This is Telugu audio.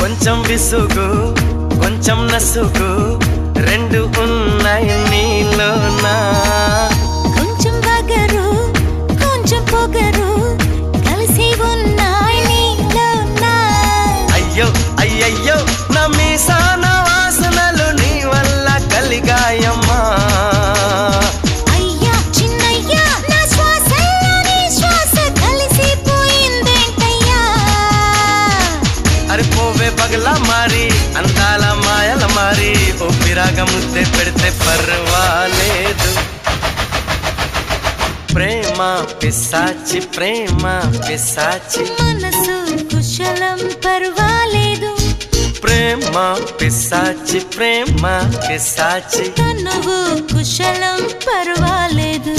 కొంచెం విసుగు కొంచెం నసుగు రెండు ఉన్నాయి నీలోనా కొంచెం వగరు కొంచెం పొగరు కలిసి ఉన్నాయి నీలోనా అయ్యో అయ్యయ్యో నా మీసాన వాసనలు నీ వల్ల కలిగాయమ్మా అయ్యా చిన్నయ్యా నా శ్వాసల్లో నీ శ్వాస కలిసిపోయిందేంటయ్యా అరే పోవే పగలా మారి అందాల మాయల మారి ఊపిరాగ ముద్దే పెడితే పర్వాలేదు ప్రేమ పిశాచి మనసు కుశలం పర్వాలేదు ప్రేమ పిశాచి తనువు కుశలం పర్వాలేదు